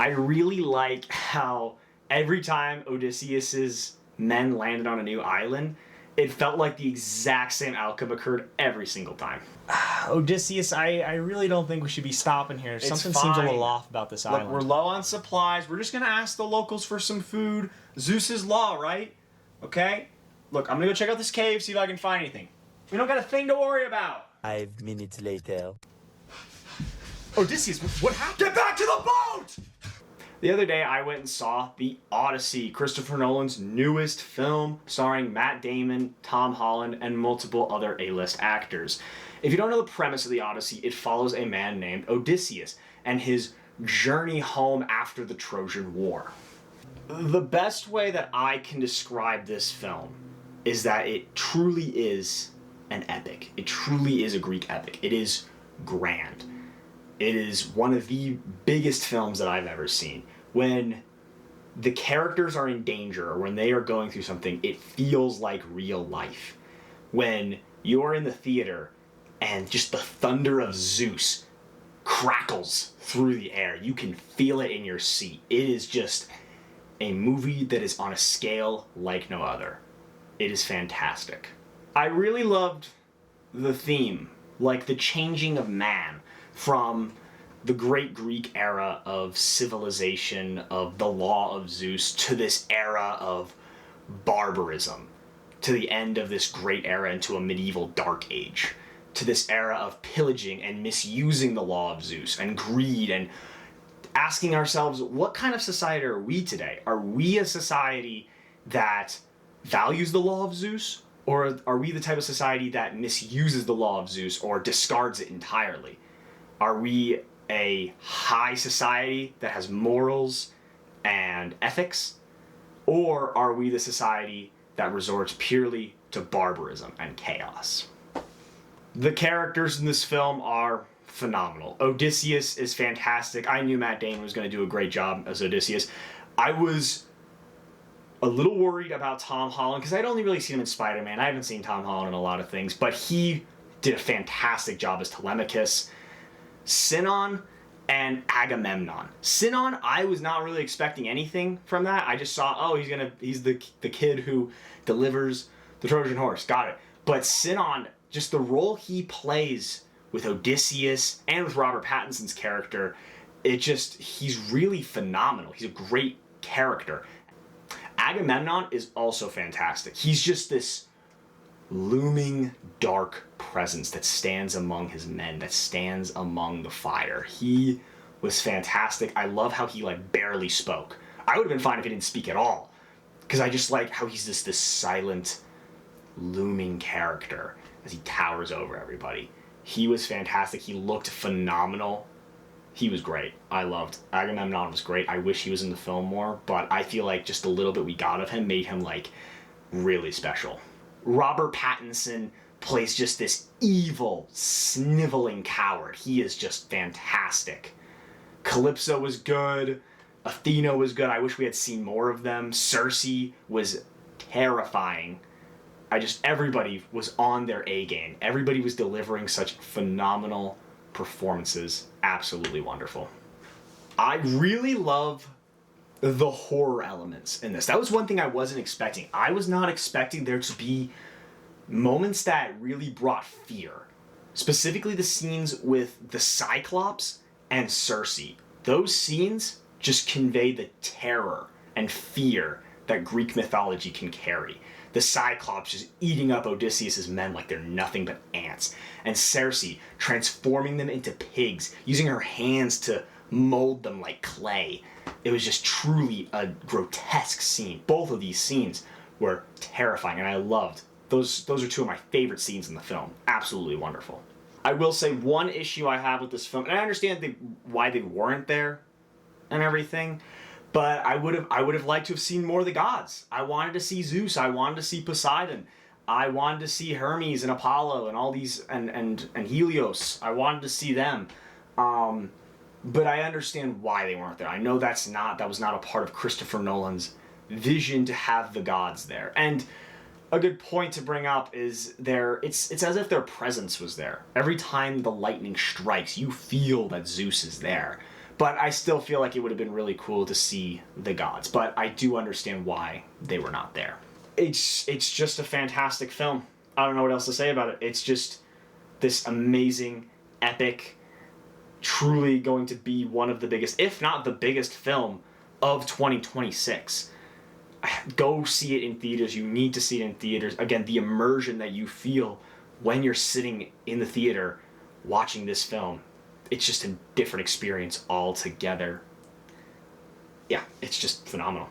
I really like how every time Odysseus's men landed on a new island, it felt like the exact same outcome occurred every single time. Odysseus, I really don't think we should be stopping here. Something seems a fine. little off about this island. Look, we're low on supplies. We're just gonna ask the locals for some food. Zeus's law, right? Okay? Look, I'm gonna go check out this cave, see if I can find anything. We don't got a thing to worry about. 5 minutes later. Odysseus, what happened? Get back to the boat! The other day, I went and saw the Odyssey, Christopher Nolan's newest film, starring Matt Damon, Tom Holland, and multiple other A-list actors. If you don't know the premise of the Odyssey, it follows a man named Odysseus and his journey home after the Trojan War. The best way that I can describe this film is that it truly is an epic. It truly is a Greek epic. It is grand. It is one of the biggest films that I've ever seen. When the characters are in danger or when they are going through something, it feels like real life. When you're in the theater and just the thunder of Zeus crackles through the air, you can feel it in your seat. It is just a movie that is on a scale like no other. It is fantastic. I really loved the theme, like the changing of man from the great Greek era of civilization, of the law of Zeus, to this era of barbarism, to the end of this great era into a medieval dark age, to this era of pillaging and misusing the law of Zeus and greed, and asking ourselves, what kind of society are we today? Are we a society that values the law of Zeus, or are we the type of society that misuses the law of Zeus or discards it entirely? Are we a high society that has morals and ethics, or are we the society that resorts purely to barbarism and chaos? The characters in this film are phenomenal. Odysseus is fantastic. I knew Matt Damon was going to do a great job as Odysseus. I was a little worried about Tom Holland because I'd only really seen him in Spider-Man. I haven't seen Tom Holland in a lot of things, but he did a fantastic job as Telemachus. Sinon and Agamemnon. Sinon, I was not really expecting anything from that. I just saw, oh, he's the kid who delivers the Trojan horse. Got it. But Sinon, just the role he plays with Odysseus and with Robert Pattinson's character, he's really phenomenal. He's a great character. Agamemnon is also fantastic. He's just this looming dark presence that stands among his men, that stands among the fire. He was fantastic. I love how he barely spoke. I would have been fine if he didn't speak at all, because I just like how he's this silent, looming character as he towers over everybody. He was fantastic. He looked phenomenal. He was great. I loved Agamemnon. Was great. I wish he was in the film more, but I feel like just a little bit we got of him made him really special. Robert Pattinson plays just this evil, sniveling coward. He is just fantastic. Calypso was good. Athena was good. I wish we had seen more of them. Circe was terrifying. Everybody was on their A game. Everybody was delivering such phenomenal performances. Absolutely wonderful. I really love the horror elements in this. That was one thing I wasn't expecting. I was not expecting there to be moments that really brought fear. Specifically the scenes with the Cyclops and Circe. Those scenes just convey the terror and fear that Greek mythology can carry. The Cyclops just eating up Odysseus' men like they're nothing but ants. And Circe transforming them into pigs, using her hands to mold them like clay. It was just truly a grotesque scene. Both of these scenes were terrifying, and I loved. Those are two of my favorite scenes in the film. Absolutely wonderful. I will say one issue I have with this film, and I understand why they weren't there and everything, but I would have liked to have seen more of the gods. I wanted to see Zeus. I wanted to see Poseidon. I wanted to see Hermes and Apollo and all these and Helios. I wanted to see them. But I understand why they weren't there. I know that was not a part of Christopher Nolan's vision to have the gods there. And a good point to bring up is it's as if their presence was there. Every time the lightning strikes, you feel that Zeus is there. But I still feel like it would have been really cool to see the gods. But I do understand why they were not there. It's just a fantastic film. I don't know what else to say about it. It's just this amazing, epic, truly going to be one of the biggest, if not the biggest film of 2026. Go see it in theaters. You need to see it in theaters. Again, the immersion that you feel when you're sitting in the theater watching this film, it's just a different experience altogether. Yeah, it's just phenomenal.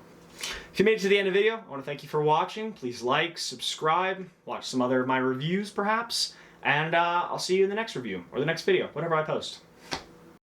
If you made it to the end of the video, I want to thank you for watching. Please like, subscribe, watch some other of my reviews perhaps, and I'll see you in the next review or the next video, whatever I post.